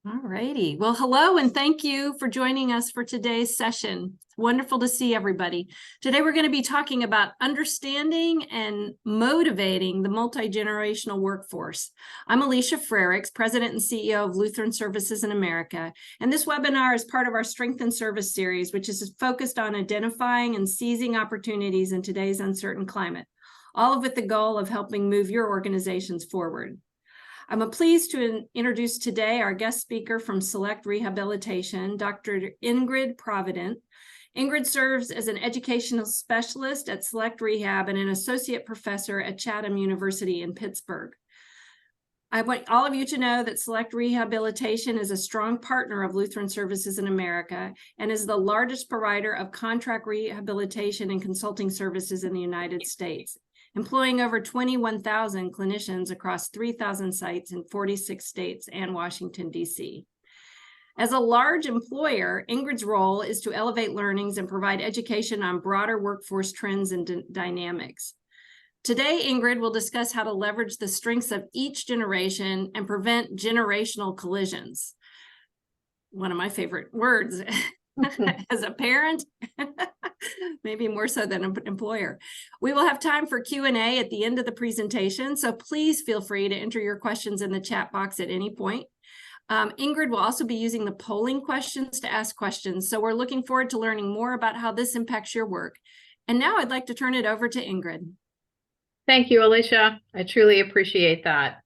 All righty. Well, hello, and thank you for joining us for today's session. It's wonderful to see everybody. Today, we're going to be talking about understanding and motivating the multi-generational workforce. I'm Alicia Frericks, President and CEO of Lutheran Services in America, and this webinar is part of our Strength and Service series, which is focused on identifying and seizing opportunities in today's uncertain climate, all with the goal of helping move your organizations forward. I'm pleased to introduce today our guest speaker from Select Rehabilitation, Dr. Ingrid Provident. Ingrid serves as an educational specialist at Select Rehab and an associate professor at Chatham University in Pittsburgh. I want all of you to know that Select Rehabilitation is a strong partner of Lutheran Services in America and is the largest provider of contract rehabilitation and consulting services in the United States, employing over 21,000 clinicians across 3,000 sites in 46 states and Washington, D.C. As a large employer, Ingrid's role is to elevate learnings and provide education on broader workforce trends and dynamics. Today, Ingrid will discuss how to leverage the strengths of each generation and prevent generational collisions. One of my favorite words. As a parent, maybe more so than an employer. We will have time for Q&A at the end of the presentation, so please feel free to enter your questions in the chat box at any point. Ingrid will also be using the polling questions to ask questions, so we're looking forward to learning more about how this impacts your work. And now I'd like to turn it over to Ingrid. Thank you, Alicia. I truly appreciate that.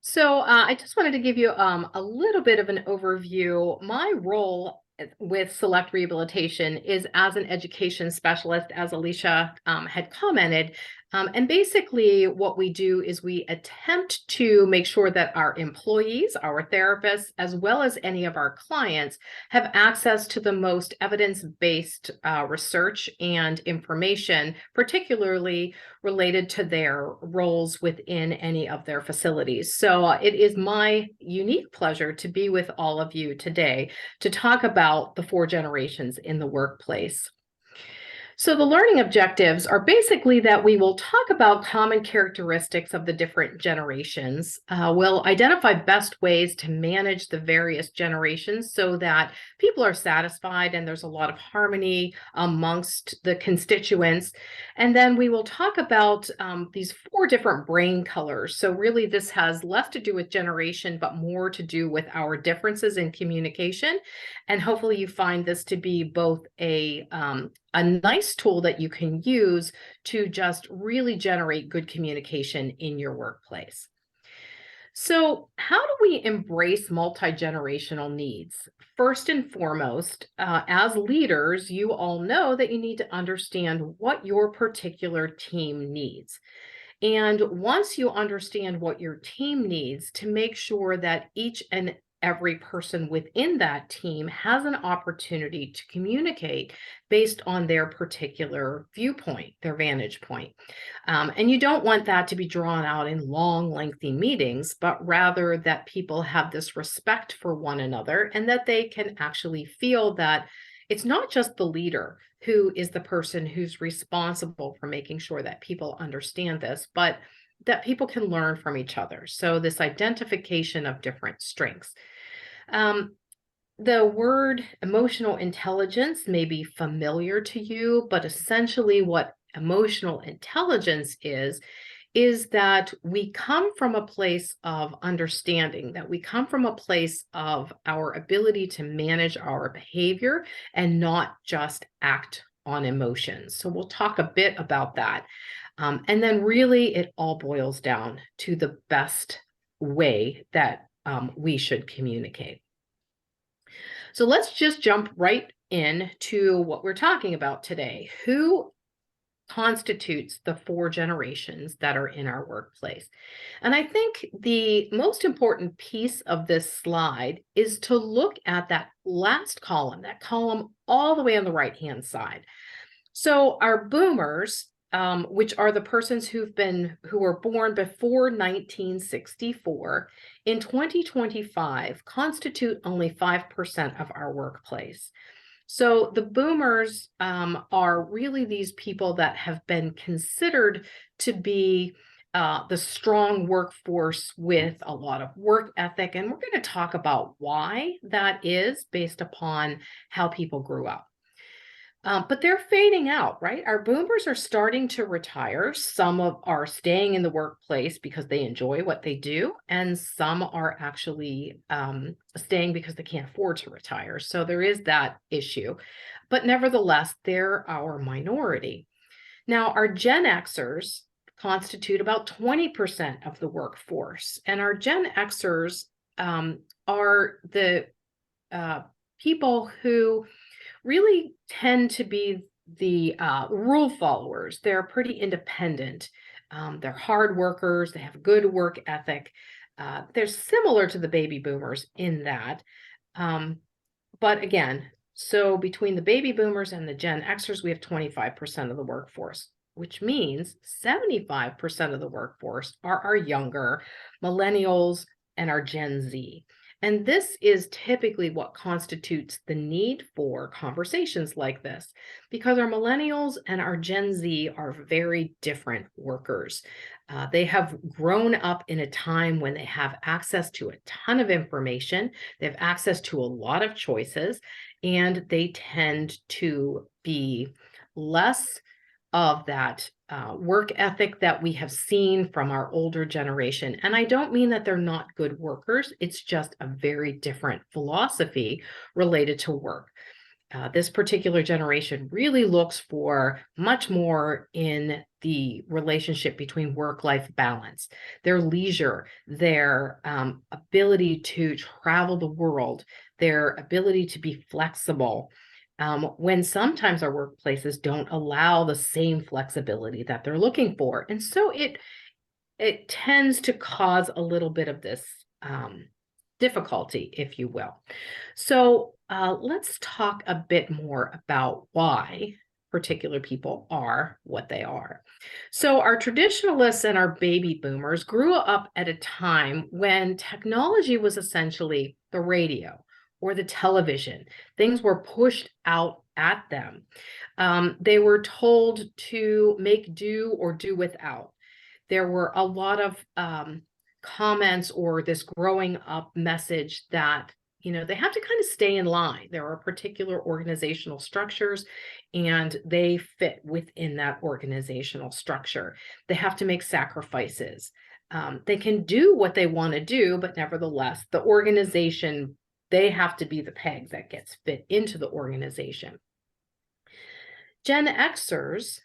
So I just wanted to give you a little bit of an overview. My role with Select Rehabilitation is as an education specialist, as Alicia had commented. And basically what we do is we attempt to make sure that our employees, our therapists, as well as any of our clients have access to the most evidence-based research and information, particularly related to their roles within any of their facilities. So it is my unique pleasure to be with all of you today to talk about the 4 generations in the workplace. So the learning objectives are basically that we will talk about common characteristics of the different generations. We'll identify best ways to manage the various generations so that people are satisfied and there's a lot of harmony amongst the constituents. And then we will talk about these 4 different brain colors. So really this has less to do with generation, but more to do with our differences in communication. And hopefully you find this to be both a nice tool that you can use to just really generate good communication in your workplace. So how do we embrace multi-generational needs? First and foremost, as leaders, you all know that you need to understand what your particular team needs. And once you understand what your team needs, to make sure that each and every person within that team has an opportunity to communicate based on their particular viewpoint, their vantage point. And you don't want that to be drawn out in long, lengthy meetings, but rather that people have this respect for one another and that they can actually feel that it's not just the leader who is the person who's responsible for making sure that people understand this, but that people can learn from each other. So this identification of different strengths. The word emotional intelligence may be familiar to you, but essentially what emotional intelligence is that we come from a place of understanding, that we come from a place of our ability to manage our behavior and not just act on emotions. So we'll talk a bit about that. And then really it all boils down to the best way that we should communicate. So let's just jump right into what we're talking about today. Who constitutes the 4 generations that are in our workplace? And I think the most important piece of this slide is to look at that last column, that column all the way on the right-hand side. So our boomers, which are the persons who were born before 1964, in 2025 constitute only 5% of our workplace. So the boomers are really these people that have been considered to be the strong workforce with a lot of work ethic. And we're going to talk about why that is based upon how people grew up. But they're fading out, right? Our boomers are starting to retire. Some are staying in the workplace because they enjoy what they do, and some are actually staying because they can't afford to retire. So there is that issue. But nevertheless, they're our minority. Now, our Gen Xers constitute about 20% of the workforce, and our Gen Xers are the people who really tend to be the rule followers. They're pretty independent. They're hard workers. They have good work ethic. They're similar to the baby boomers in that. But again, so between the baby boomers and the Gen Xers, we have 25% of the workforce, which means 75% of the workforce are our younger millennials and our Gen Z. And this is typically what constitutes the need for conversations like this, because our millennials and our Gen Z are very different workers. They have grown up in a time when they have access to a ton of information, they have access to a lot of choices, and they tend to be less of that work ethic that we have seen from our older generation. And I don't mean that they're not good workers. It's just a very different philosophy related to work. This particular generation really looks for much more in the relationship between work-life balance, their leisure, their ability to travel the world, their ability to be flexible, when sometimes our workplaces don't allow the same flexibility that they're looking for. And so it tends to cause a little bit of this difficulty, if you will. So let's talk a bit more about why particular people are what they are. So our traditionalists and our baby boomers grew up at a time when technology was essentially the radio or the television. Things were pushed out at them. They were told to make do or do without. There were a lot of comments or this growing up message that, you know, they have to kind of stay in line. There are particular organizational structures and they fit within that organizational structure. They have to make sacrifices. They can do what they want to do, but nevertheless, the organization, they have to be the peg that gets fit into the organization. Gen Xers,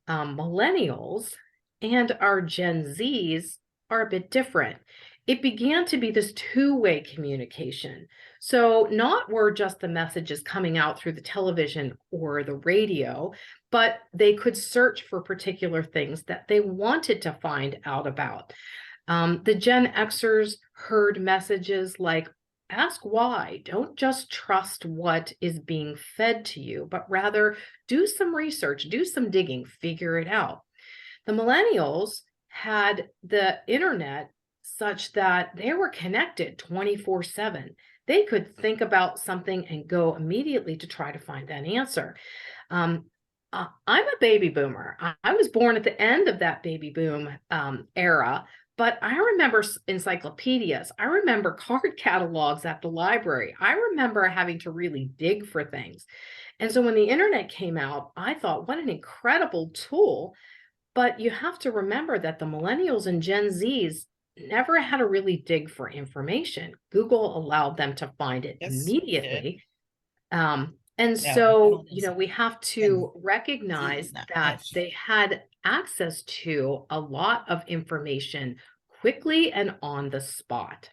millennials, and our Gen Zs are a bit different. It began to be this two-way communication. So not were just the messages coming out through the television or the radio, but they could search for particular things that they wanted to find out about. The Gen Xers heard messages like, ask why. Don't just trust what is being fed to you, but rather do some research, do some digging, figure it out. The millennials had the internet such that they were connected 24/7. They could think about something and go immediately to try to find that answer. I'm a baby boomer. I was born at the end of that baby boom era, but I remember encyclopedias. I remember card catalogs at the library. I remember having to really dig for things. And so when the internet came out, I thought, what an incredible tool. But you have to remember that the millennials and Gen Zs never had to really dig for information. Google allowed them to find it immediately. And so, you know, we have to recognize that they had access to a lot of information quickly and on the spot.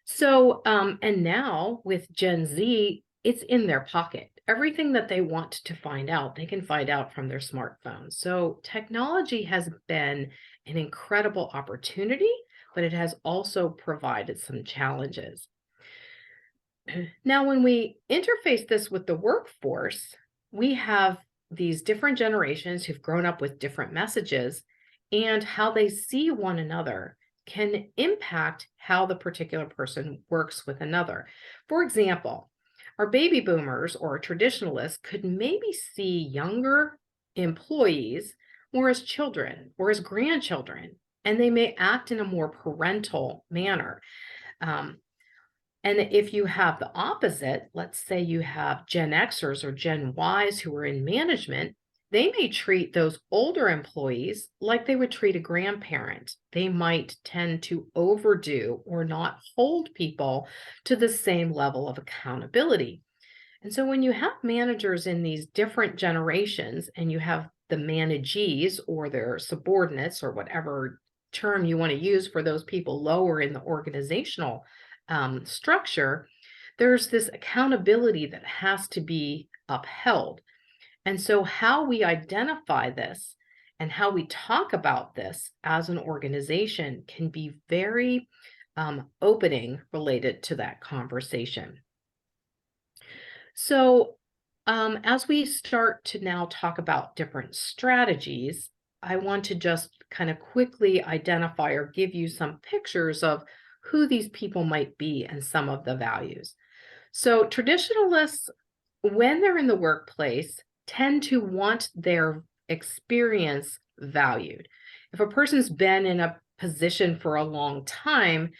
So, and now with Gen Z, it's in their pocket. Everything that they want to find out, they can find out from their smartphones. So technology has been an incredible opportunity, but it has also provided some challenges. Now, when we interface this with the workforce, we have these different generations who've grown up with different messages, and how they see one another can impact how the particular person works with another. For example, our baby boomers or traditionalists could maybe see younger employees or as children or as grandchildren, and they may act in a more parental manner. Um, and if you have the opposite, let's say you have Gen Xers or Gen Ys who are in management, they may treat those older employees like they would treat a grandparent. They might tend to overdo or not hold people to the same level of accountability. And so when you have managers in these different generations and you have the managees or their subordinates or whatever term you want to use for those people lower in the organizational structure, there's this accountability that has to be upheld. And so, how we identify this and how we talk about this as an organization can be very opening related to that conversation. So, as we start to now talk about different strategies, I want to just kind of quickly identify or give you some pictures of who these people might be and some of the values. So, traditionalists, when they're in the workplace, tend to want their experience valued. If a person's been in a position for a long time,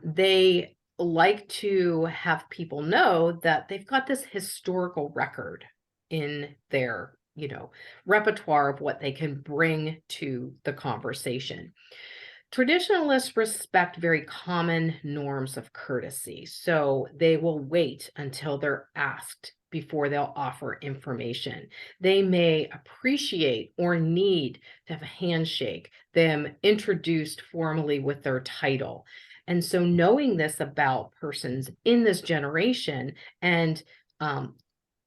they like to have people know that they've got this historical record in their, repertoire of what they can bring to the conversation. Traditionalists respect very common norms of courtesy, so they will wait until they're asked before they'll offer information. They may appreciate or need to have a handshake, them introduced formally with their title. And so, knowing this about persons in this generation and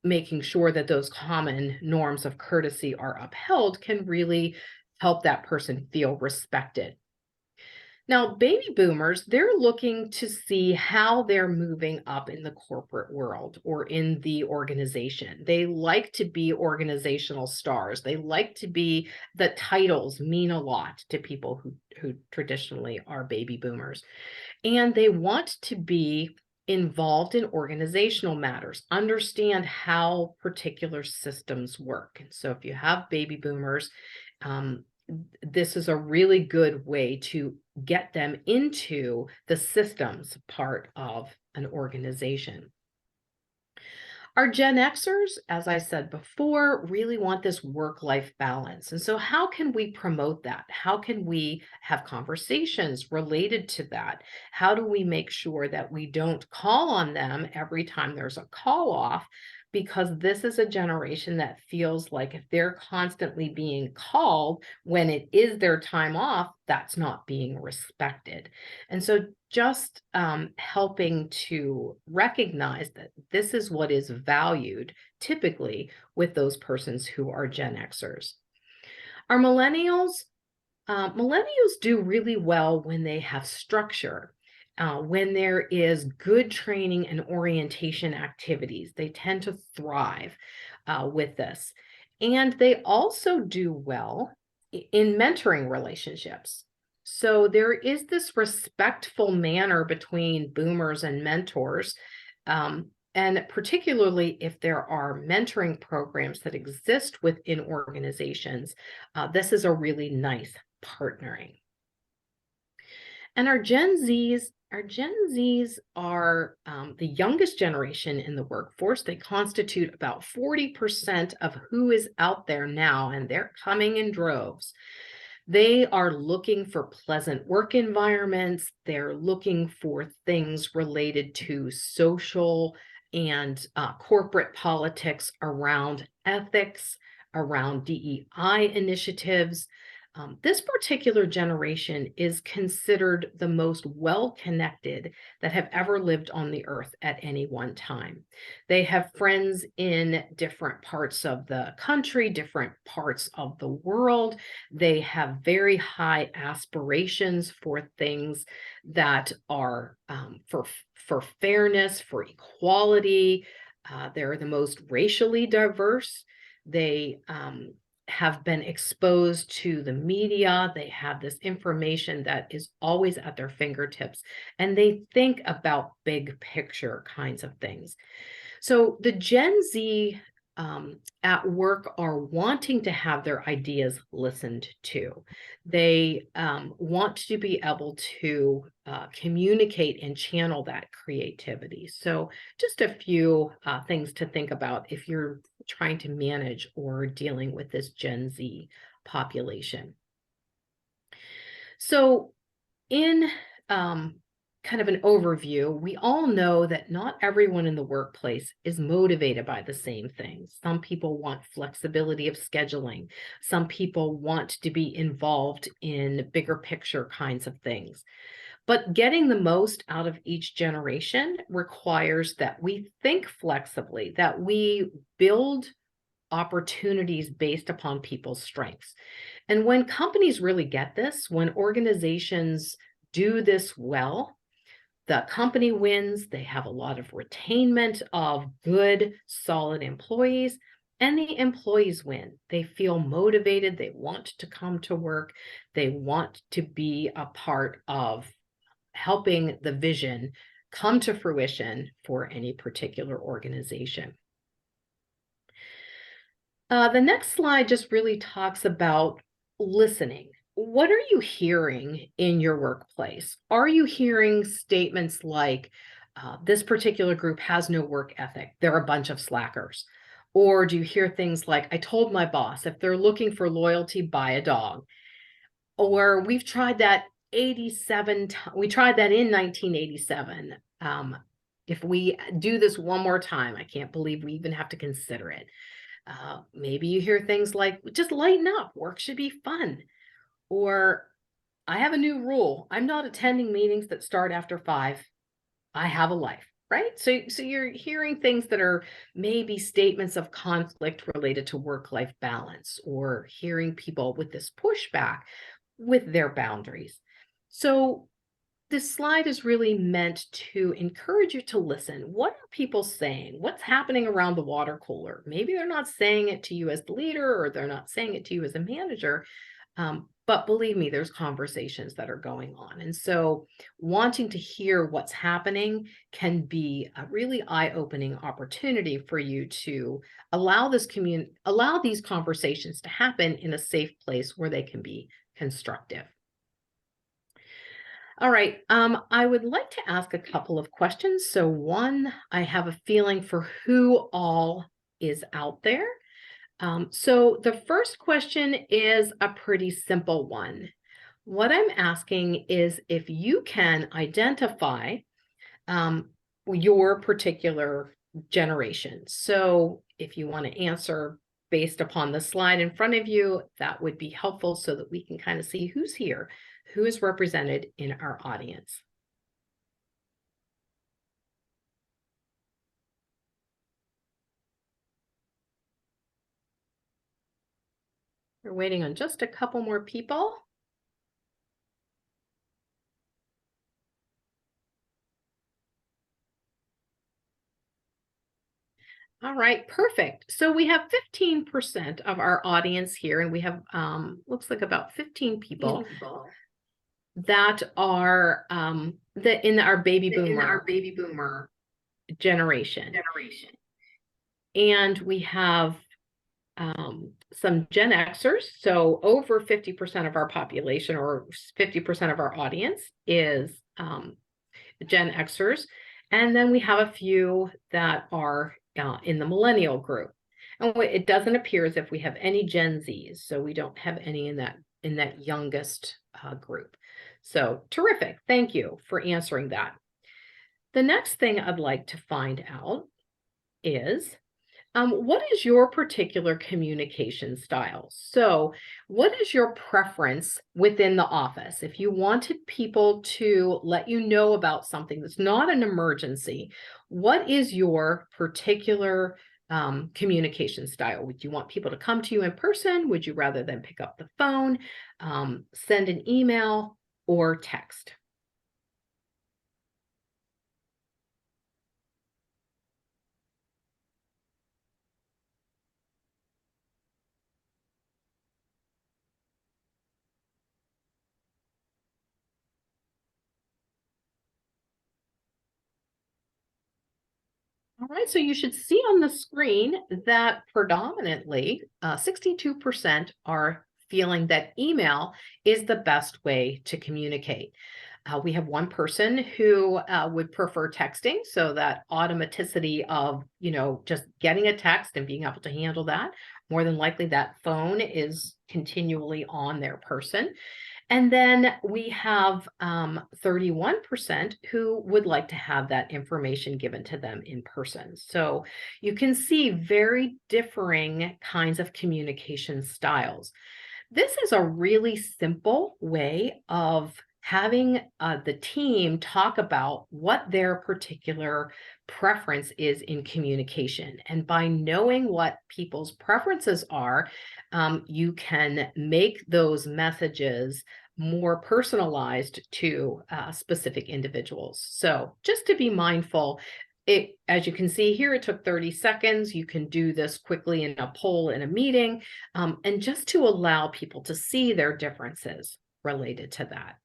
making sure that those common norms of courtesy are upheld can really help that person feel respected. Now, baby boomers, they're looking to see how they're moving up in the corporate world or in the organization. They like to be organizational stars. They like to be, the titles mean a lot to people who traditionally are baby boomers. And they want to be involved in organizational matters, understand how particular systems work. And so if you have baby boomers, this is a really good way to get them into the systems part of an organization. Our Gen Xers, as I said before, really want this work-life balance. And so how can we promote that? How can we have conversations related to that? How do we make sure that we don't call on them every time there's a call off? Because this is a generation that feels like if they're constantly being called when it is their time off, that's not being respected. And so just helping to recognize that this is what is valued typically with those persons who are Gen Xers. Our millennials do really well when they have structure. When there is good training and orientation activities, they tend to thrive with this. And they also do well in mentoring relationships. So there is this respectful manner between boomers and mentors. And particularly if there are mentoring programs that exist within organizations, this is a really nice partnering. And our Gen Zs are the youngest generation in the workforce. They constitute about 40% of who is out there now, and they're coming in droves. They are looking for pleasant work environments. They're looking for things related to social and corporate politics around ethics, around DEI initiatives. This particular generation is considered the most well-connected that have ever lived on the earth at any one time. They have friends in different parts of the country, different parts of the world. They have very high aspirations for things that are for fairness, for equality. They're the most racially diverse. They have been exposed to the media. They have this information that is always at their fingertips, and they think about big picture kinds of things. So the Gen Z at work are wanting to have their ideas listened to. They want to be able to communicate and channel that creativity. So, just a few things to think about if you're trying to manage or dealing with this Gen Z population. So, in kind of an overview, we all know that not everyone in the workplace is motivated by the same things. Some people want flexibility of scheduling. Some people want to be involved in bigger picture kinds of things. But getting the most out of each generation requires that we think flexibly, that we build opportunities based upon people's strengths. And when companies really get this, when organizations do this well, the company wins, they have a lot of retainment of good, solid employees, and the employees win. They feel motivated, they want to come to work, they want to be a part of helping the vision come to fruition for any particular organization. The next slide just really talks about listening. What are you hearing in your workplace? Are you hearing statements like, this particular group has no work ethic, they're a bunch of slackers? Or do you hear things like, I told my boss, if they're looking for loyalty, buy a dog? Or we've tried that 87 times, we tried that in 1987. If we do this one more time, I can't believe we even have to consider it. Maybe you hear things like, just lighten up, work should be fun. Or I have a new rule. I'm not attending meetings that start after 5. I have a life, right? So you're hearing things that are maybe statements of conflict related to work-life balance, or hearing people with this pushback with their boundaries. So this slide is really meant to encourage you to listen. What are people saying? What's happening around the water cooler? Maybe they're not saying it to you as the leader, or they're not saying it to you as a manager. But believe me, there's conversations that are going on. And so wanting to hear what's happening can be a really eye-opening opportunity for you to allow these conversations to happen in a safe place where they can be constructive. All right, I would like to ask a couple of questions. So one, I have a feeling for who all is out there. So the first question is a pretty simple one. What I'm asking is if you can identify your particular generation. So if you want to answer based upon the slide in front of you, that would be helpful so that we can kind of see who's here, who is represented in our audience. We're waiting on just a couple more people. All right, perfect. So we have 15% of our audience here, and we have looks like about 15 people that are in our baby boomer generation. And we have some Gen Xers. So over 50% of our population, or 50% of our audience, is Gen Xers. And then we have a few that are in the millennial group. And it doesn't appear as if we have any Gen Zs, so we don't have any in that youngest group. So terrific. Thank you for answering that. The next thing I'd like to find out is, what is your particular communication style? So what is your preference within the office? If you wanted people to let you know about something that's not an emergency, what is your particular communication style? Would you want people to come to you in person? Would you rather them pick up the phone, send an email, or text? All All right, so you should see on the screen that predominantly 62% are feeling that email is the best way to communicate. We have one person who would prefer texting, so that automaticity of, just getting a text and being able to handle that. More than likely, that phone is continually on their person. And then we have 31% who would like to have that information given to them in person. So you can see very differing kinds of communication styles. This is a really simple way of having the team talk about what their particular preference is in communication. And by knowing what people's preferences are, you can make those messages more personalized to specific individuals. So just to be mindful, as you can see here, it took 30 seconds. You can do this quickly in a poll in a meeting, and just to allow people to see their differences related to that.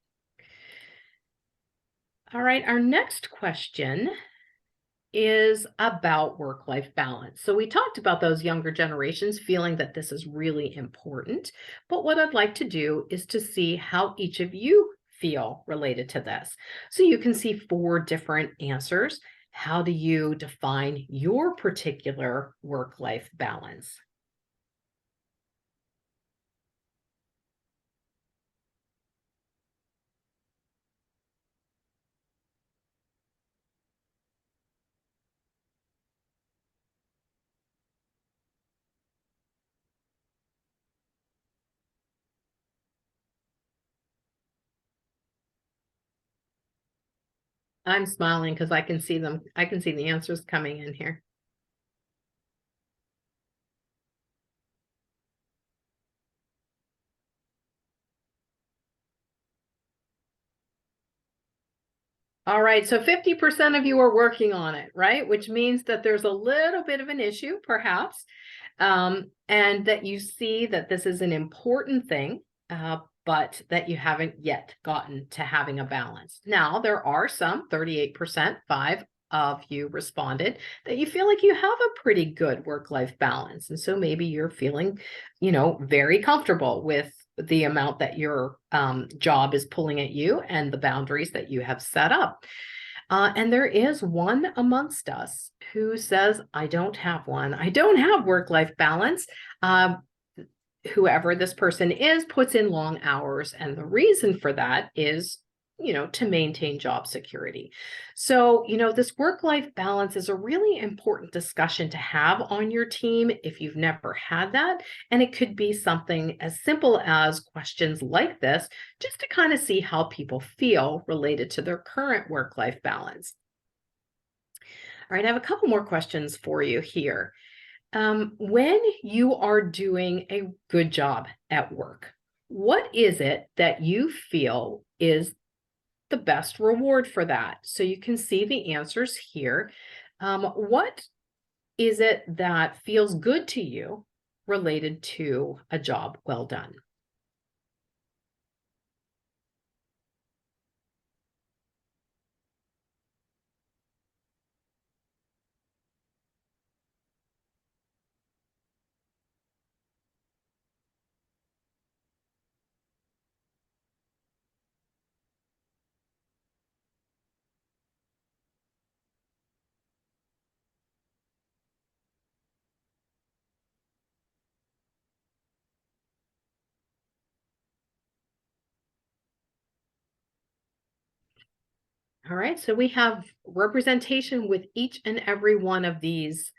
All right, our next question is about work-life balance. So we talked about those younger generations feeling that this is really important, but what I'd like to do is to see how each of you feel related to this. So you can see 4 different answers. How do you define your particular work-life balance? I'm smiling because I can see them. I can see the answers coming in here. All right, so 50% of you are working on it, right? Which means that there's a little bit of an issue, perhaps, and that you see that this is an important thing, but that you haven't yet gotten to having a balance. Now, there are some, 38%, 5 of you responded, that you feel like you have a pretty good work-life balance. And so maybe you're feeling, very comfortable with the amount that your job is pulling at you and the boundaries that you have set up. And there is one amongst us who says, I don't have one. I don't have work-life balance. Whoever this person is puts in long hours. And the reason for that is, to maintain job security. So, this work-life balance is a really important discussion to have on your team if you've never had that. And it could be something as simple as questions like this, just to kind of see how people feel related to their current work-life balance. All right, I have a couple more questions for you here. When you are doing a good job at work, what is it that you feel is the best reward for that? So you can see the answers here. What is it that feels good to you related to a job well done? All right, so we have representation with each and every one of these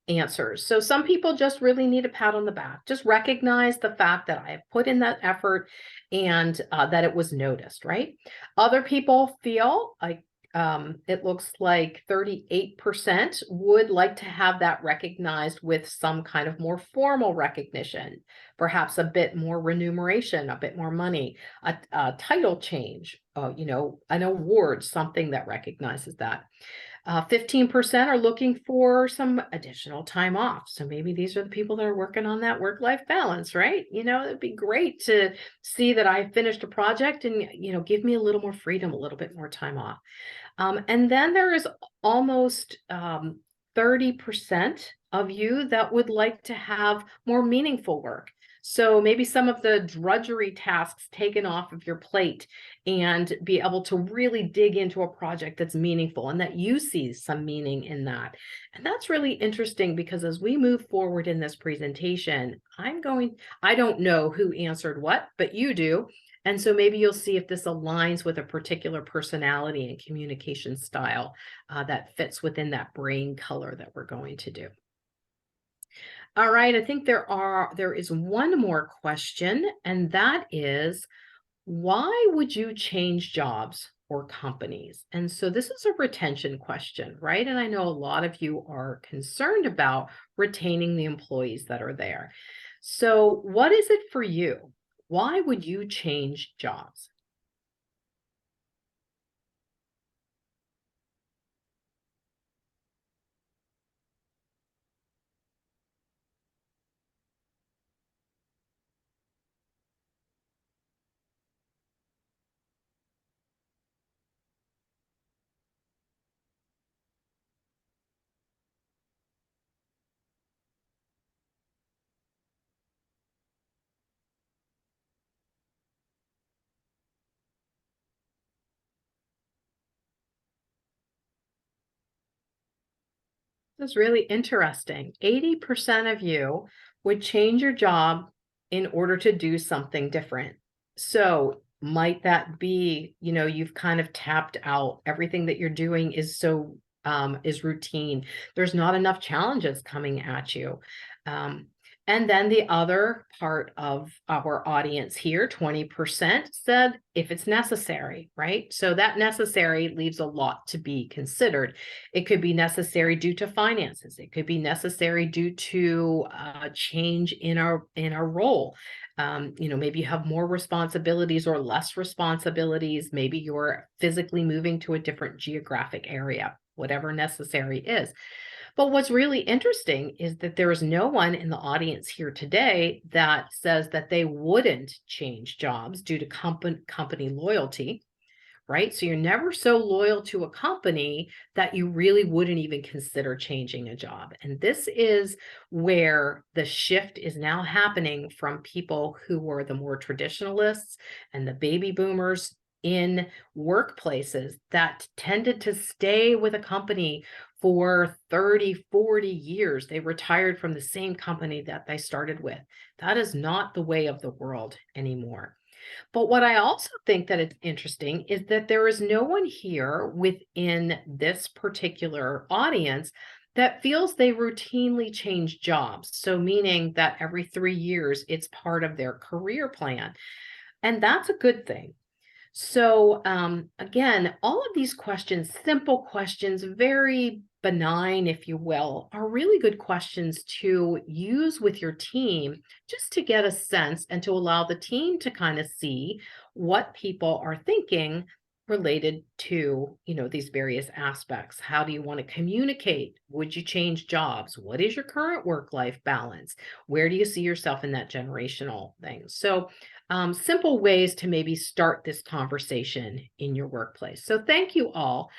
answers. So some people just really need a pat on the back. Just recognize the fact that I have put in that effort and that it was noticed, right? Other people feel like it looks like 38% would like to have that recognized with some kind of more formal recognition, perhaps a bit more remuneration, a bit more money, a title change, an award, something that recognizes that. 15% are looking for some additional time off. So maybe these are the people that are working on that work-life balance, right? It'd be great to see that I finished a project and, give me a little more freedom, a little bit more time off. And then there is almost 30% of you that would like to have more meaningful work. So maybe some of the drudgery tasks taken off of your plate and be able to really dig into a project that's meaningful and that you see some meaning in that. And that's really interesting because as we move forward in this presentation, I don't know who answered what, but you do. And so maybe you'll see if this aligns with a particular personality and communication style that fits within that brain color that we're going to do. All right, I think there is one more question, and that is, why would you change jobs or companies? And so this is a retention question, right? And I know a lot of you are concerned about retaining the employees that are there. So what is it for you? Why would you change jobs? This is really interesting. 80% of you would change your job in order to do something different. So might that be, you've kind of tapped out. Everything that you're doing is routine. There's not enough challenges coming at you. Um, and then the other part of our audience here, 20% said if it's necessary, right? So that necessary leaves a lot to be considered. It could be necessary due to finances. It could be necessary due to a change in our role. Maybe you have more responsibilities or less responsibilities. Maybe you're physically moving to a different geographic area, whatever necessary is. But what's really interesting is that there is no one in the audience here today that says that they wouldn't change jobs due to company loyalty, right? So you're never so loyal to a company that you really wouldn't even consider changing a job. And this is where the shift is now happening from people who were the more traditionalists and the baby boomers in workplaces that tended to stay with a company for 30, 40 years. They retired from the same company that they started with. That is not the way of the world anymore. But what I also think that it's interesting is that there is no one here within this particular audience that feels they routinely change jobs. So meaning that every 3 years, it's part of their career plan. And that's a good thing. So again, all of these questions, simple questions, very benign, if you will, are really good questions to use with your team just to get a sense and to allow the team to kind of see what people are thinking related to, these various aspects. How do you want to communicate? Would you change jobs? What is your current work-life balance? Where do you see yourself in that generational thing? So simple ways to maybe start this conversation in your workplace. So thank you all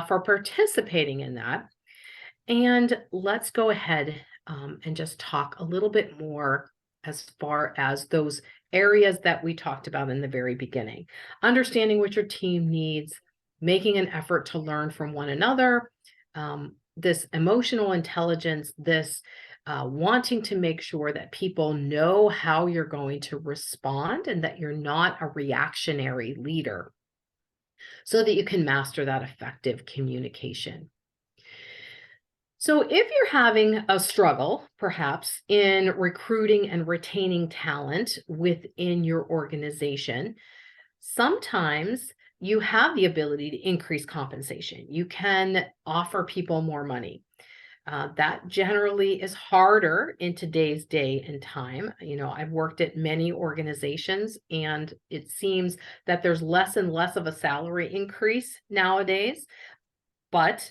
for participating in that. And let's go ahead and just talk a little bit more as far as those areas that we talked about in the very beginning. Understanding what your team needs, making an effort to learn from one another, this emotional intelligence, this wanting to make sure that people know how you're going to respond and that you're not a reactionary leader so that you can master that effective communication. So if you're having a struggle, perhaps, in recruiting and retaining talent within your organization, sometimes you have the ability to increase compensation. You can offer people more money. That generally is harder in today's day and time. I've worked at many organizations, and it seems that there's less and less of a salary increase nowadays. But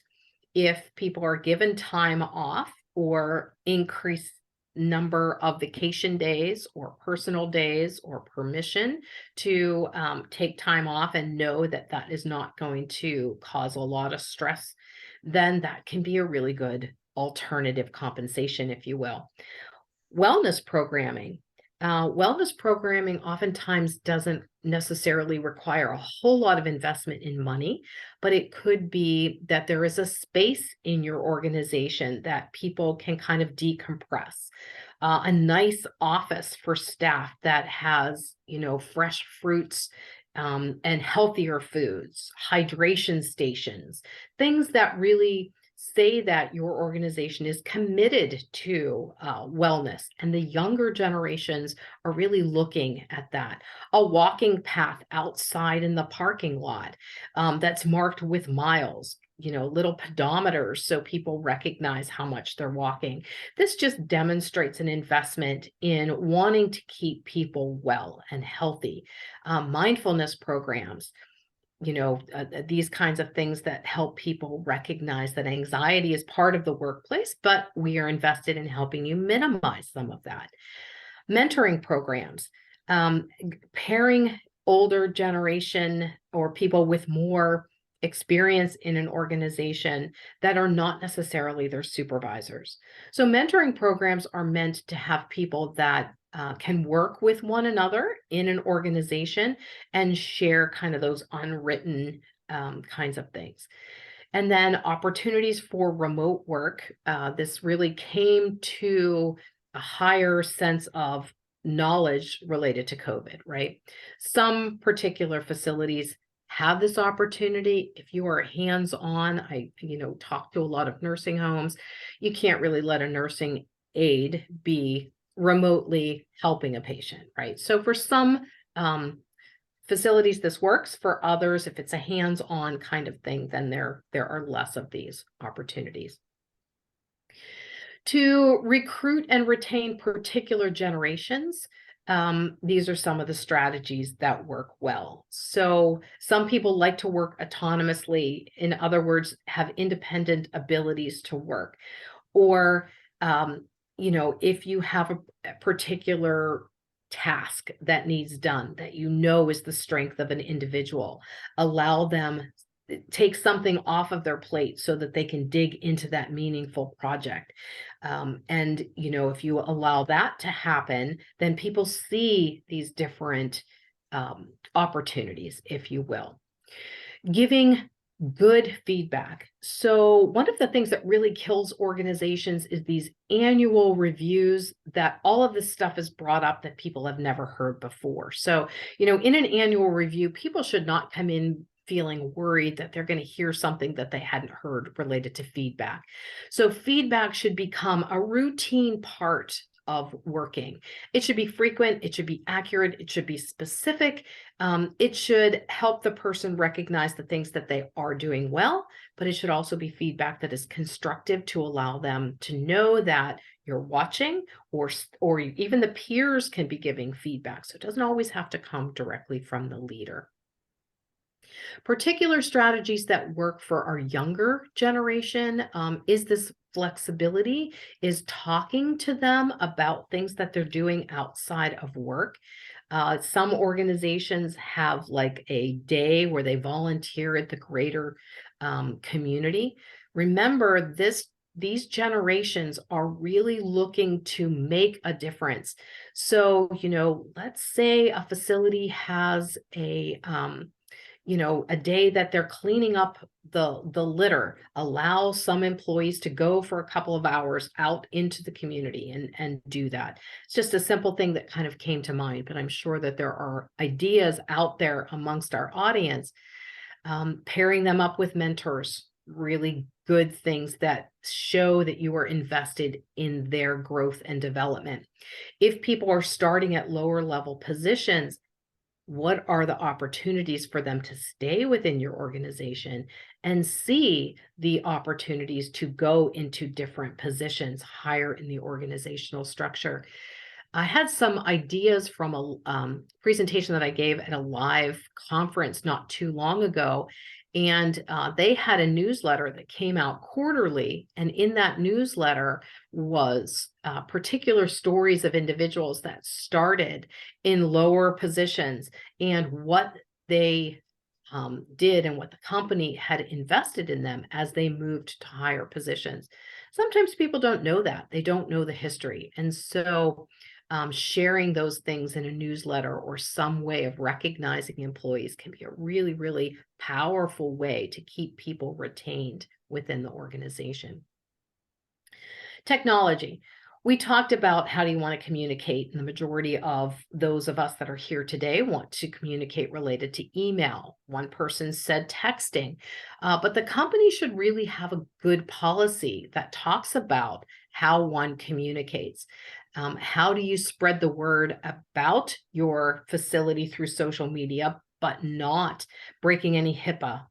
if people are given time off or increased number of vacation days or personal days or permission to take time off and know that that is not going to cause a lot of stress, then that can be a really good alternative compensation, if you will. Wellness programming. Wellness programming oftentimes doesn't necessarily require a whole lot of investment in money, but it could be that there is a space in your organization that people can kind of decompress. A nice office for staff that has, fresh fruits and healthier foods, hydration stations, things that really say that your organization is committed to wellness, and the younger generations are really looking at that. A walking path outside in the parking lot that's marked with miles, little pedometers so people recognize how much they're walking. This just demonstrates an investment in wanting to keep people well and healthy. Mindfulness programs, these kinds of things that help people recognize that anxiety is part of the workplace, but we are invested in helping you minimize some of that. Mentoring programs, pairing older generation or people with more experience in an organization that are not necessarily their supervisors. So mentoring programs are meant to have people that can work with one another in an organization and share kind of those unwritten kinds of things. And then opportunities for remote work. This really came to a higher sense of knowledge related to COVID, right? Some particular facilities have this opportunity. If you are hands-on, I talk to a lot of nursing homes, you can't really let a nursing aide be remotely helping a patient, right? So for some facilities, this works. For others, if it's a hands-on kind of thing, then there are less of these opportunities. To recruit and retain particular generations, these are some of the strategies that work well. So some people like to work autonomously, in other words, have independent abilities to work. Or, if you have a particular task that needs done that is the strength of an individual, allow them, take something off of their plate so that they can dig into that meaningful project. And if you allow that to happen, then people see these different opportunities, if you will. Giving good feedback. So one of the things that really kills organizations is these annual reviews that all of this stuff is brought up that people have never heard before. So, in an annual review, people should not come in feeling worried that they're going to hear something that they hadn't heard related to feedback. So feedback should become a routine part of working. It should be frequent, it should be accurate, it should be specific. It should help the person recognize the things that they are doing well, but it should also be feedback that is constructive to allow them to know that you're watching, or even the peers can be giving feedback. So it doesn't always have to come directly from the leader. Particular strategies that work for our younger generation is this flexibility, is talking to them about things that they're doing outside of work. Some organizations have like a day where they volunteer at the greater community. Remember, these generations are really looking to make a difference. So, let's say a facility has a day that they're cleaning up the litter. Allow some employees to go for a couple of hours out into the community and do that. It's just a simple thing that kind of came to mind, but I'm sure that there are ideas out there amongst our audience. Pairing them up with mentors, really good things that show that you are invested in their growth and development. If people are starting at lower level positions, what are the opportunities for them to stay within your organization and see the opportunities to go into different positions higher in the organizational structure? I had some ideas from a presentation that I gave at a live conference not too long ago, And they had a newsletter that came out quarterly. And in that newsletter was particular stories of individuals that started in lower positions and what they did and what the company had invested in them as they moved to higher positions. Sometimes people don't know that. They don't know the history. And so sharing those things in a newsletter or some way of recognizing employees can be a really, really powerful way to keep people retained within the organization. Technology. We talked about how do you want to communicate, and the majority of those of us that are here today want to communicate related to email. One person said texting, but the company should really have a good policy that talks about how one communicates. How do you spread the word about your facility through social media, but not breaking any HIPAA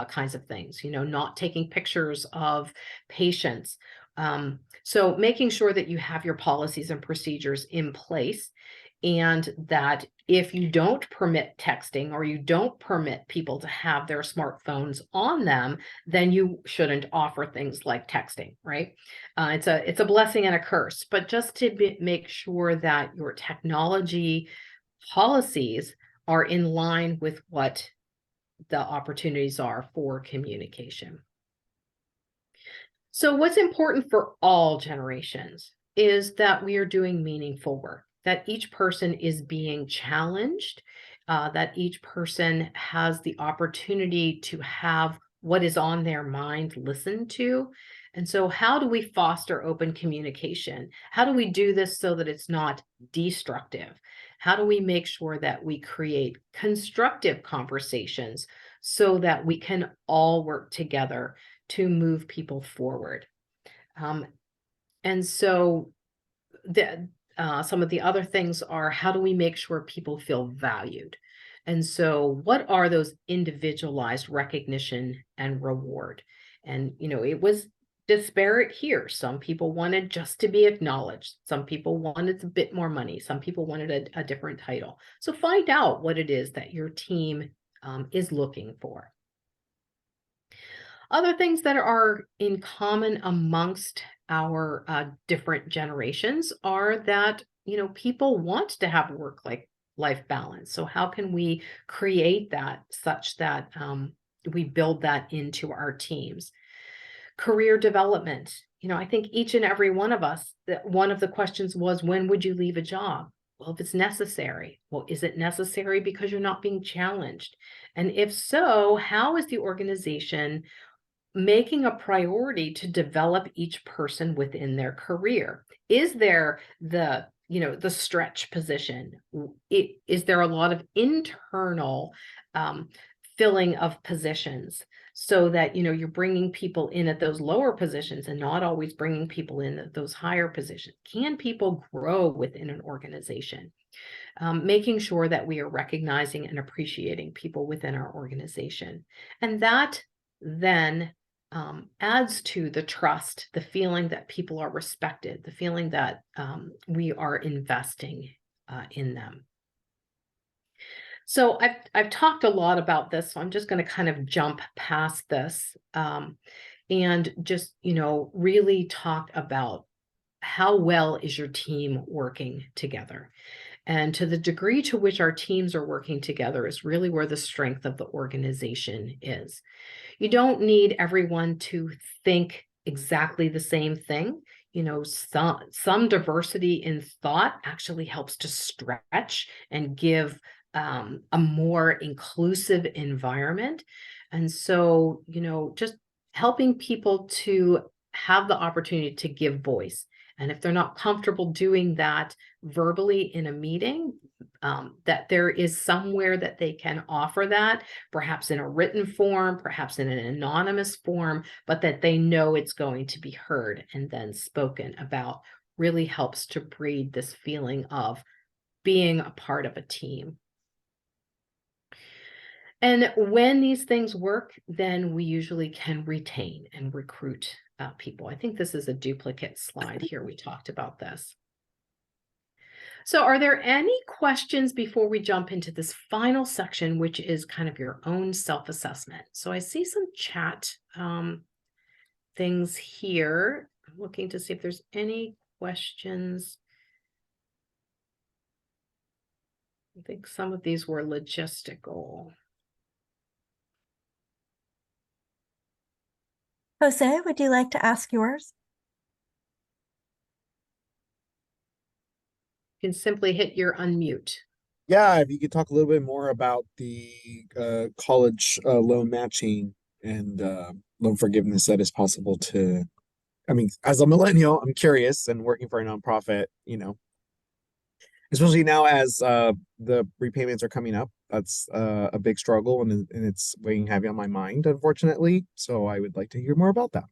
kinds of things, not taking pictures of patients. So making sure that you have your policies and procedures in place, and that if you don't permit texting or you don't permit people to have their smartphones on them, then you shouldn't offer things like texting, right? It's a blessing and a curse, but just to make sure that your technology policies are in line with what the opportunities are for communication. So what's important for all generations is that we are doing meaningful work, that each person is being challenged, that each person has the opportunity to have what is on their mind listened to. And so how do we foster open communication? How do we do this so that it's not destructive? How do we make sure that we create constructive conversations so that we can all work together to move people forward? And so some of the other things are, how do we make sure people feel valued? And so what are those individualized recognition and reward? And, it was disparate here. Some people wanted just to be acknowledged. Some people wanted a bit more money. Some people wanted a different title. So find out what it is that your team is looking for. Other things that are in common amongst our different generations are that, people want to have work-life balance. So how can we create that such that we build that into our teams? Career development. I think each and every one of us, that one of the questions was, when would you leave a job? Well, if it's necessary. Well, is it necessary because you're not being challenged? And if so, how is the organization making a priority to develop each person within their career? Is there the stretch position? Is there a lot of internal filling of positions so that, you're bringing people in at those lower positions and not always bringing people in at those higher positions? Can people grow within an organization? Making sure that we are recognizing and appreciating people within our organization. And that then adds to the trust, the feeling that people are respected, the feeling that we are investing in them. So I've talked a lot about this, so I'm just going to kind of jump past this and just, really talk about how well is your team working together. And to the degree to which our teams are working together is really where the strength of the organization is. You don't need everyone to think exactly the same thing. Some diversity in thought actually helps to stretch and give a more inclusive environment. And so, just helping people to have the opportunity to give voice. And if they're not comfortable doing that verbally in a meeting, that there is somewhere that they can offer that, perhaps in a written form, perhaps in an anonymous form, but that they know it's going to be heard and then spoken about, really helps to breed this feeling of being a part of a team. And when these things work, then we usually can retain and recruit people. I think this is a duplicate slide here. We talked about this. So are there any questions before we jump into this final section, which is kind of your own self-assessment? So I see some chat things here. I'm looking to see if there's any questions. I think some of these were logistical. Jose, would you like to ask yours? You can simply hit your unmute. Yeah, if you could talk a little bit more about the college loan matching and loan forgiveness that is possible to, I mean, as a millennial, I'm curious and working for a nonprofit, especially now as the repayments are coming up. That's a big struggle and it's weighing heavy on my mind, unfortunately. So I would like to hear more about that.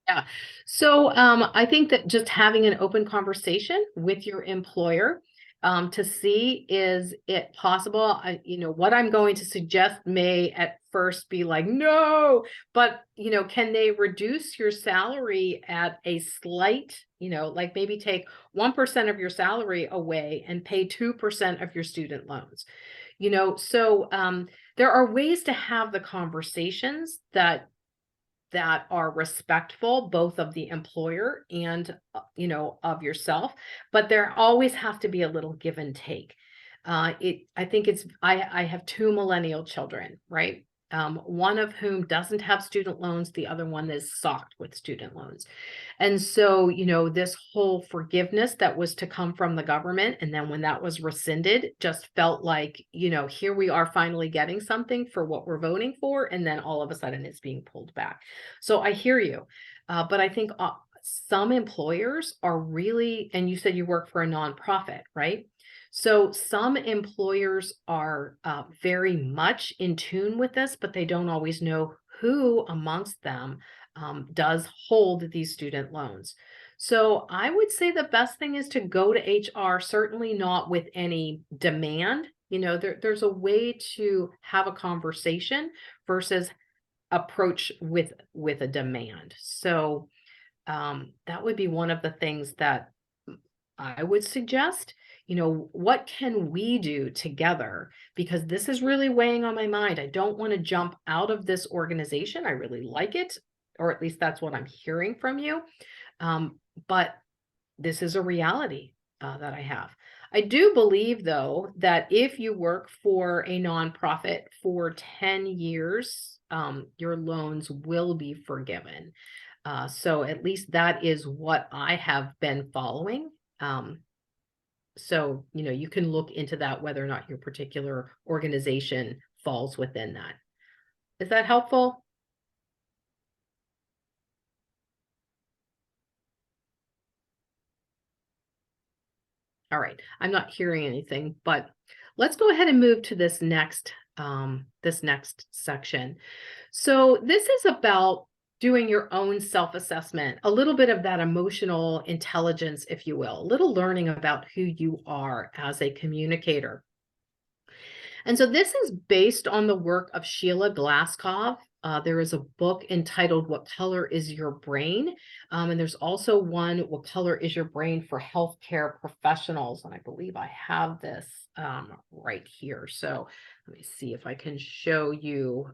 Yeah. So I think that just having an open conversation with your employer to see, is it possible? What I'm going to suggest may at first be like, no, but can they reduce your salary at a slight, like maybe take 1% of your salary away and pay 2% of your student loans? So there are ways to have the conversations that are respectful, both of the employer and of yourself, but there always has to be a little give and take. I think I have two millennial children, right? One of whom doesn't have student loans, the other one is socked with student loans. And so, this whole forgiveness that was to come from the government, and then when that was rescinded, just felt like, here we are finally getting something for what we're voting for, and then all of a sudden it's being pulled back. So I hear you, but I think some employers are really, and you said you work for a nonprofit, right? So some employers are very much in tune with this, but they don't always know who amongst them does hold these student loans. So I would say the best thing is to go to HR, certainly not with any demand. There's a way to have a conversation versus approach with a demand. So that would be one of the things that I would suggest. What can we do together? Because this is really weighing on my mind. I don't want to jump out of this organization. I really like it, or at least that's what I'm hearing from you. But this is a reality that I have. I do believe, though, that if you work for a nonprofit for 10 years, your loans will be forgiven. So at least that is what I have been following. So, you can look into that, whether or not your particular organization falls within that. Is that helpful? All right, I'm not hearing anything, but let's go ahead and move to this next section. So this is about doing your own self-assessment, a little bit of that emotional intelligence, if you will, a little learning about who you are as a communicator. And so this is based on the work of Sheila Glasscock. There is a book entitled What Color is Your Brain? And there's also one, What Color is Your Brain for Healthcare Professionals? And I believe I have this right here. So let me see if I can show you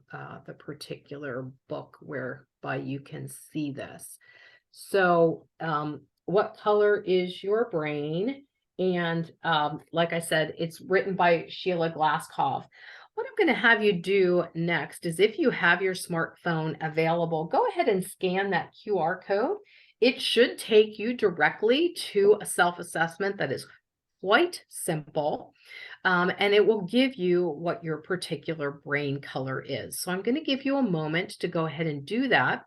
the particular book whereby you can see this. So What Color is Your Brain? And like I said, it's written by Sheila Glasscock. What I'm going to have you do next is, if you have your smartphone available, go ahead and scan that QR code. It should take you directly to a self-assessment that is quite simple. And it will give you what your particular brain color is. So I'm going to give you a moment to go ahead and do that.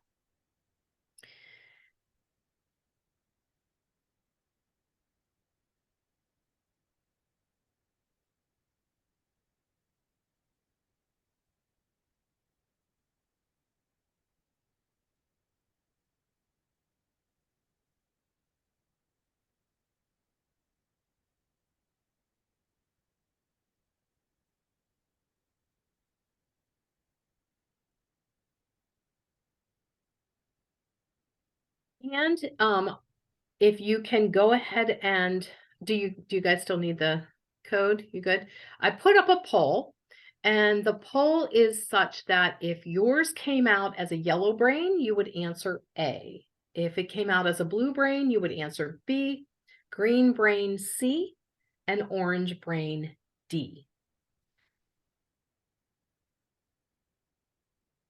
And if you can go ahead and Do you guys still need the code? You good? I put up a poll, and the poll is such that if yours came out as a yellow brain, you would answer A. If it came out as a blue brain, you would answer B, green brain C, and orange brain D.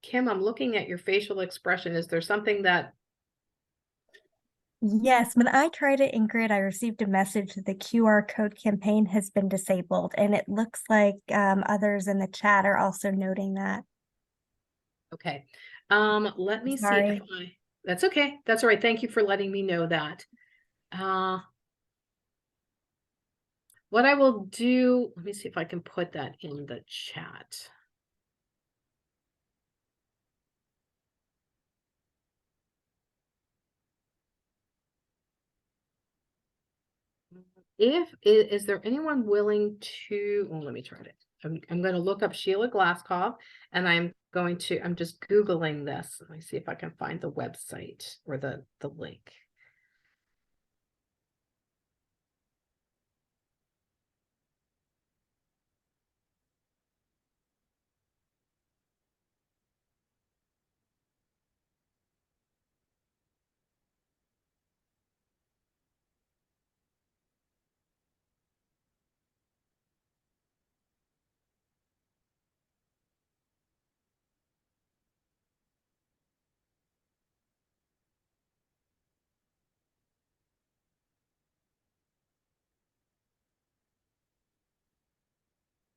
Kim, I'm looking at your facial expression. Is there something that Yes, when I tried it in Grid, I received a message that the QR code campaign has been disabled, and it looks like others in the chat are also noting that. Okay. Let me see Sorry. if that's okay. That's all right. Thank you for letting me know that. What I will do, let me see if I can put that in the chat. Is there anyone willing to, let me try it. I'm going to look up Sheila Glasscock, and I'm just Googling this. Let me see if I can find the website or the link.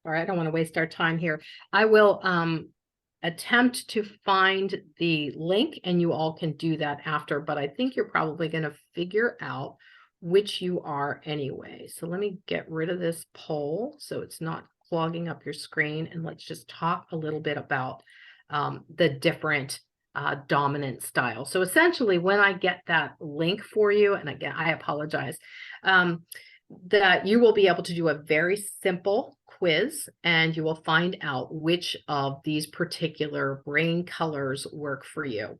All right, I don't want to waste our time here. I will attempt to find the link, and you all can do that after, but I think you're probably going to figure out which you are anyway. So let me get rid of this poll so it's not clogging up your screen, and let's just talk a little bit about the different dominant styles. So essentially, when I get that link for you, and again, I apologize, that you will be able to do a very simple quiz, and you will find out which of these particular brain colors work for you,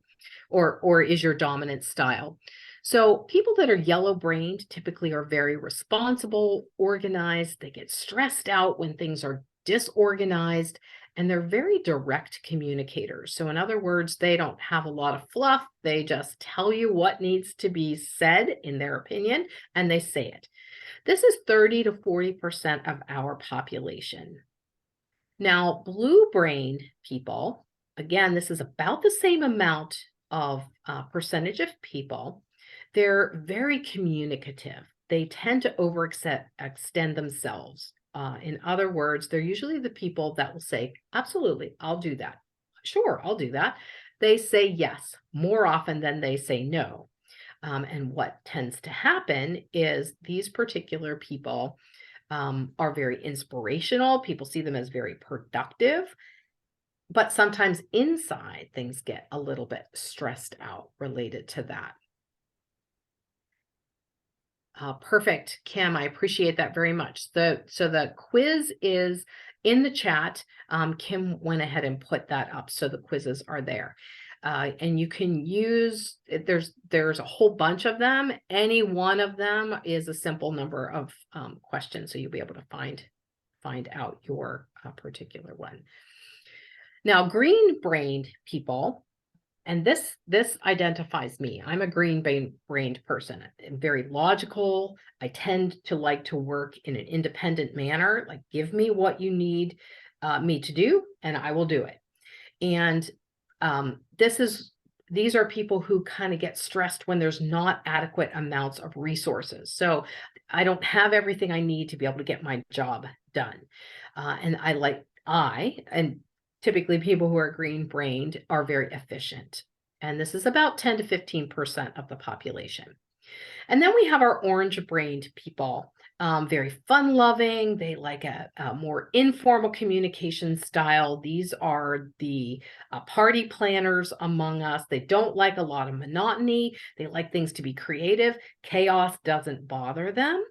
or is your dominant style. So people that are yellow brained typically are very responsible, organized. They get stressed out when things are disorganized, and they're very direct communicators. So in other words, they don't have a lot of fluff. They just tell you what needs to be said in their opinion, and they say it. This is 30 to 40% of our population. Now, blue-brained people, again, this is about the same amount of percentage of people. They're very communicative. They tend to extend themselves. In other words, they're usually the people that will say, absolutely, I'll do that. Sure, I'll do that. They say yes more often than they say no. And what tends to happen is these particular people are very inspirational. People see them as very productive, but sometimes inside things get a little bit stressed out related to that. Perfect, Kim. I appreciate that very much. So the quiz is in the chat. Kim went ahead and put that up, so the quizzes are there. And you can use, there's a whole bunch of them. Any one of them is a simple number of questions, so you'll be able to find out your particular one. Now, green-brained people, and this identifies me. I'm a green-brained person. I'm very logical. I tend to like to work in an independent manner. Like, give me what you need me to do, and I will do it. And these are people who kind of get stressed when there's not adequate amounts of resources. So I don't have everything I need to be able to get my job done. And typically people who are green-brained are very efficient. And this is about 10 to 15% of the population. And then we have our orange-brained people, very fun-loving. They like a more informal communication style. These are the party planners among us. They don't like a lot of monotony. They like things to be creative. Chaos doesn't bother them.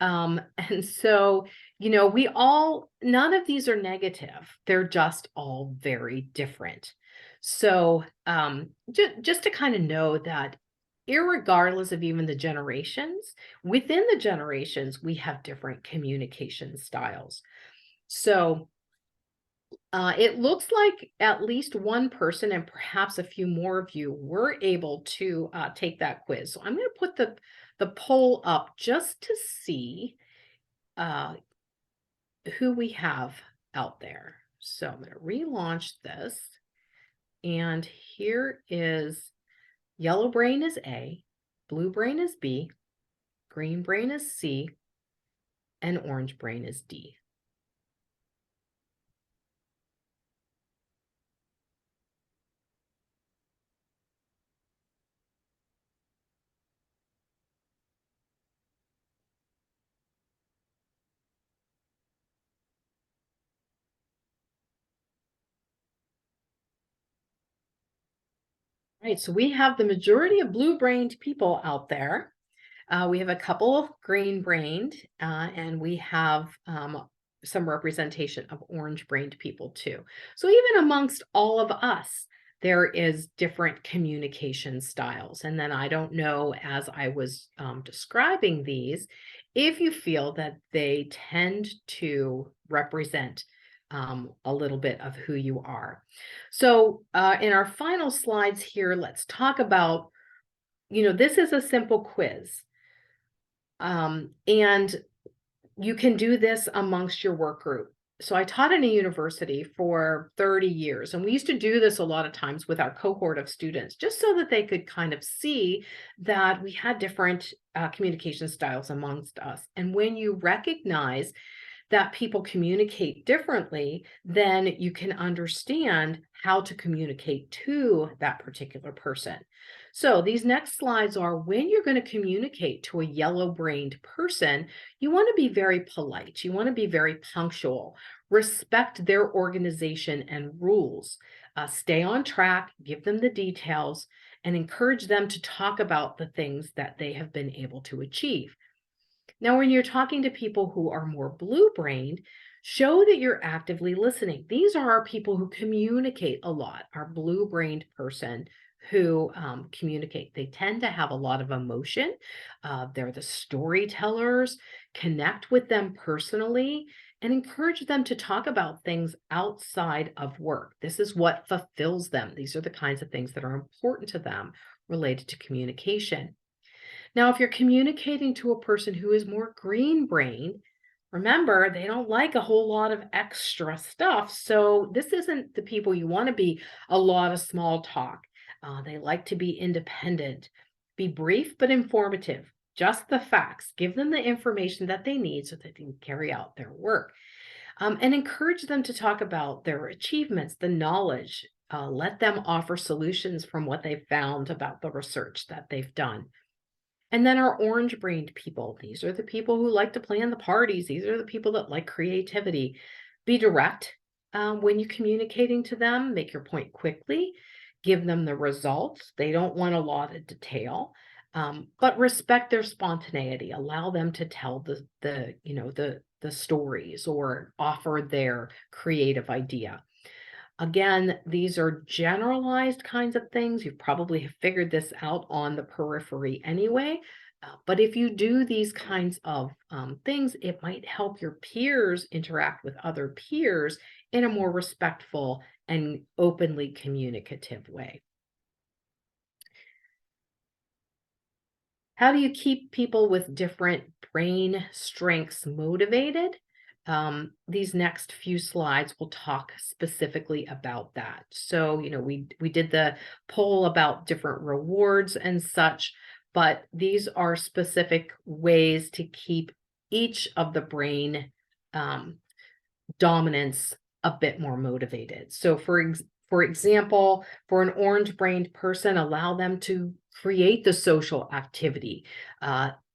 And so, none of these are negative. They're just all very different. So just to kind of know that irregardless of even the generations, within the generations, we have different communication styles. So it looks like at least one person and perhaps a few more of you were able to take that quiz. So I'm going to put the poll up just to see who we have out there. So I'm going to relaunch this. And here is yellow brain is A, blue brain is B, green brain is C, and orange brain is D. Right, so we have the majority of blue-brained people out there. We have a couple of green-brained, and we have some representation of orange-brained people too. So even amongst all of us, there is different communication styles. And then I don't know, as I was describing these, if you feel that they tend to represent a little bit of who you are. So in our final slides here, let's talk about, this is a simple quiz. And you can do this amongst your work group. So I taught in a university for 30 years, and we used to do this a lot of times with our cohort of students, just so that they could kind of see that we had different communication styles amongst us. And when you recognize that people communicate differently, then you can understand how to communicate to that particular person. So these next slides are when you're going to communicate to a yellow-brained person, you want to be very polite. You want to be very punctual. Respect their organization and rules. Stay on track, give them the details, and encourage them to talk about the things that they have been able to achieve. Now, when you're talking to people who are more blue-brained, show that you're actively listening. These are our people who communicate a lot, our blue-brained person who communicate. They tend to have a lot of emotion. They're the storytellers. Connect with them personally and encourage them to talk about things outside of work. This is what fulfills them. These are the kinds of things that are important to them related to communication. Now, if you're communicating to a person who is more green-brained, remember, they don't like a whole lot of extra stuff. So this isn't the people you want to be a lot of small talk. They like to be independent. Be brief but informative. Just the facts. Give them the information that they need so that they can carry out their work. And encourage them to talk about their achievements, the knowledge. Let them offer solutions from what they've found about the research that they've done. And then our orange-brained people, these are the people who like to plan the parties. These are the people that like creativity. Be direct when you're communicating to them. Make your point quickly. Give them the results. They don't want a lot of detail, but respect their spontaneity. Allow them to tell the stories or offer their creative idea. Again, these are generalized kinds of things. You probably have figured this out on the periphery anyway. But if you do these kinds of things, it might help your peers interact with other peers in a more respectful and openly communicative way. How do you keep people with different brain strengths motivated? These next few slides will talk specifically about that. So, we did the poll about different rewards and such, but these are specific ways to keep each of the brain dominants a bit more motivated. So for example, for an orange-brained person, allow them to create the social activity.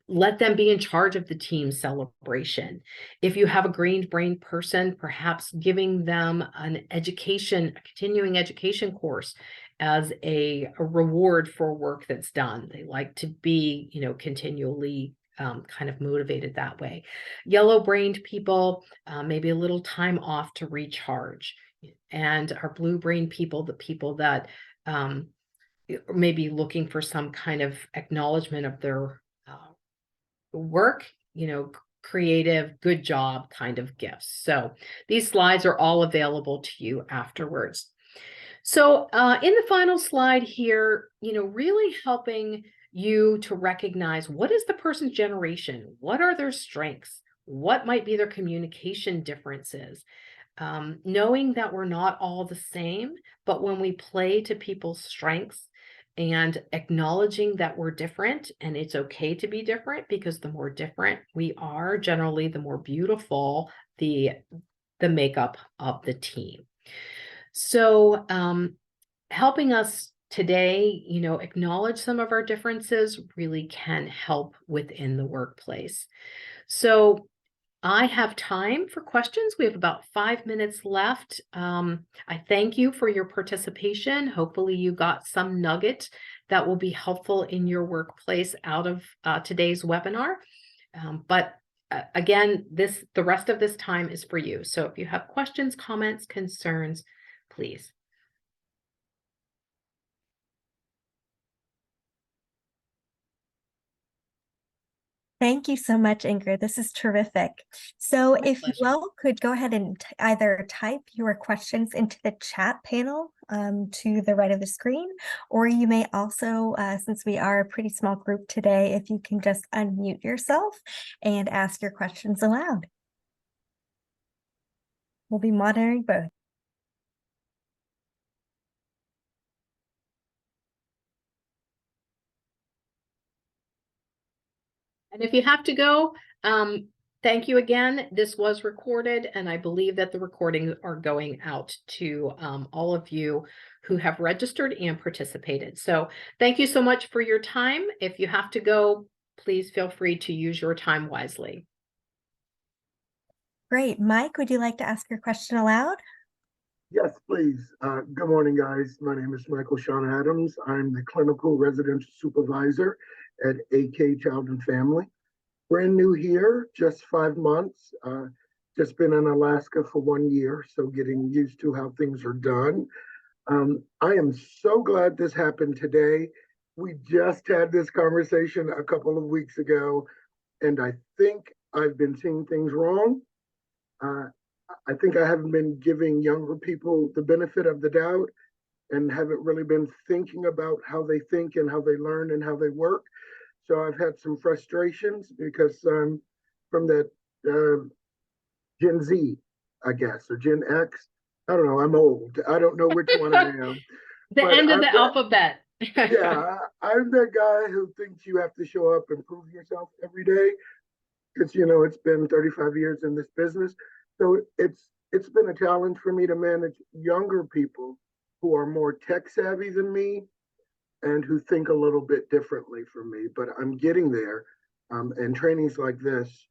Let them be in charge of the team celebration. If you have a green-brained person, perhaps giving them a continuing education course as a reward for work that's done. They like to be, continually kind of motivated that way. Yellow-brained people, maybe a little time off to recharge. And our blue-brained people, the people that maybe looking for some kind of acknowledgement of their work, creative, good job kind of gifts. So these slides are all available to you afterwards. So in the final slide here, really helping you to recognize what is the person's generation, what are their strengths, what might be their communication differences, knowing that we're not all the same, but when we play to people's strengths and acknowledging that we're different and it's okay to be different, because the more different we are, generally, the more beautiful the makeup of the team. So helping us today, acknowledge some of our differences really can help within the workplace. So I have time for questions. We have about 5 minutes left. I thank you for your participation. Hopefully you got some nugget that will be helpful in your workplace out of today's webinar. But again, the rest of this time is for you. So if you have questions, comments, concerns, please. Thank you so much, Ingrid. This is terrific. So My if you pleasure. all could go ahead and either type your questions into the chat panel to the right of the screen, or you may also, since we are a pretty small group today, if you can just unmute yourself and ask your questions aloud. We'll be monitoring both. And if you have to go, thank you again. This was recorded, and I believe that the recordings are going out to all of you who have registered and participated. So thank you so much for your time. If you have to go, please feel free to use your time wisely. Great. Mike, would you like to ask your question aloud? Yes, please. Good morning, guys. My name is Michael Sean Adams. I'm the clinical residential supervisor at AK Child and Family. Brand new here, just 5 months. Just been in Alaska for 1 year, so getting used to how things are done. I am so glad this happened today. We just had this conversation a couple of weeks ago, and I think I've been seeing things wrong. I think I haven't been giving younger people the benefit of the doubt and haven't really been thinking about how they think and how they learn and how they work. So I've had some frustrations because I'm from that Gen Z, I guess, or Gen X. I don't know. I'm old. I don't know which one I am. The end of the alphabet. Yeah, I'm that guy who thinks you have to show up and prove yourself every day. Because, it's been 35 years in this business. So it's been a challenge for me to manage younger people who are more tech savvy than me and who think a little bit differently from me. But I'm getting there. And trainings like this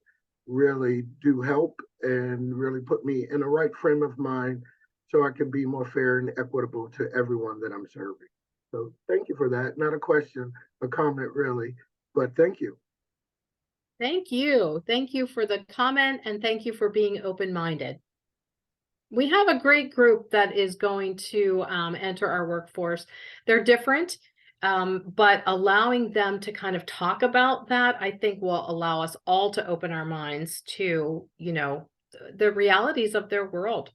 really do help and really put me in the right frame of mind so I can be more fair and equitable to everyone that I'm serving. So thank you for that. Not a question, a comment really, but thank you. Thank you. Thank you for the comment, and thank you for being open-minded. We have a great group that is going to enter our workforce. They're different, but allowing them to kind of talk about that, I think, will allow us all to open our minds to, the realities of their world.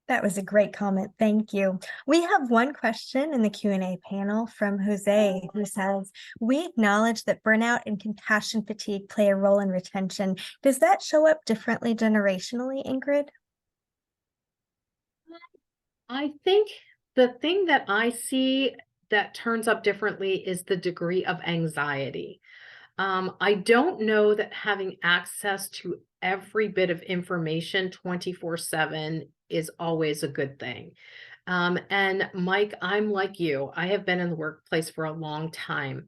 That was a great comment. Thank you. We have one question in the Q&A panel from Jose, who says, we acknowledge that burnout and compassion fatigue play a role in retention. Does that show up differently generationally, Ingrid? I think the thing that I see that turns up differently is the degree of anxiety. I don't know that having access to every bit of information 24/7 is always a good thing. And Mike, I'm like you. I have been in the workplace for a long time.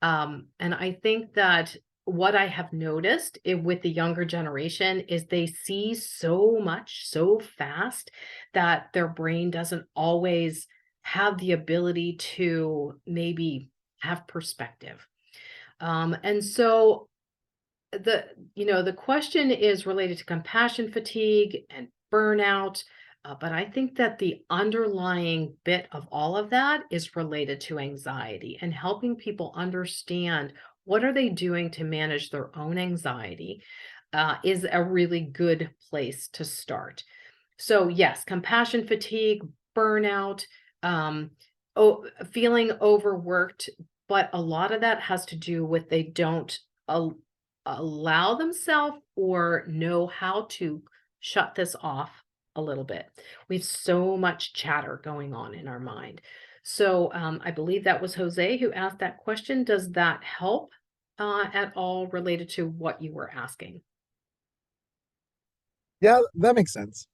And I think that what I have noticed with the younger generation is they see so much so fast that their brain doesn't always have the ability to maybe have perspective. And so the question is related to compassion fatigue and burnout. But I think that the underlying bit of all of that is related to anxiety and helping people understand what are they doing to manage their own anxiety is a really good place to start. So yes, compassion fatigue, burnout, um, feeling overworked, but a lot of that has to do with they don't allow themselves or know how to shut this off a little bit. We have so much chatter going on in our mind. So I believe that was Jose who asked that question. Does that help at all related to what you were asking? Yeah, that makes sense.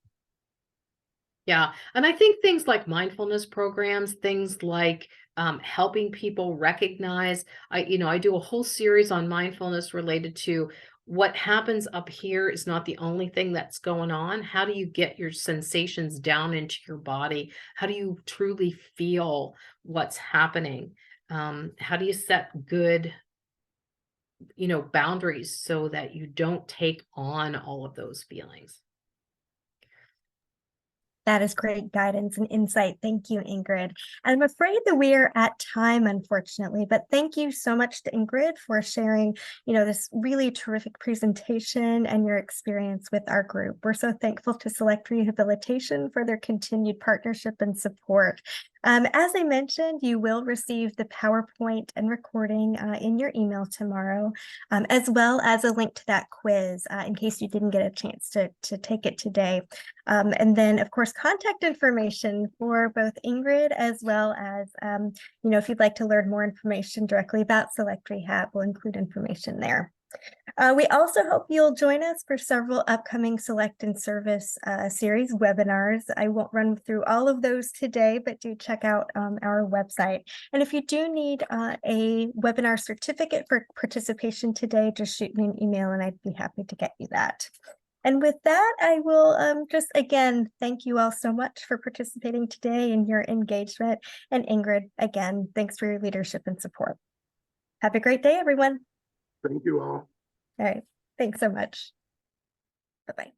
Yeah, and I think things like mindfulness programs, things like helping people recognize, I do a whole series on mindfulness related to what happens up here is not the only thing that's going on. How do you get your sensations down into your body? How do you truly feel what's happening? How do you set good, boundaries so that you don't take on all of those feelings? That is great guidance and insight. Thank you, Ingrid. I'm afraid that we are at time, unfortunately, but thank you so much to Ingrid for sharing, this really terrific presentation and your experience with our group. We're so thankful to Select Rehabilitation for their continued partnership and support. As I mentioned, you will receive the PowerPoint and recording in your email tomorrow, as well as a link to that quiz in case you didn't get a chance to take it today. And then, of course, contact information for both Ingrid as well as, if you'd like to learn more information directly about Select Rehab, we'll include information there. We also hope you'll join us for several upcoming Select and Service series webinars. I won't run through all of those today, but do check out our website. And if you do need a webinar certificate for participation today, just shoot me an email and I'd be happy to get you that. And with that, I will just again, thank you all so much for participating today and your engagement. And Ingrid, again, thanks for your leadership and support. Have a great day, everyone. Thank you all. All right. Thanks so much. Bye-bye.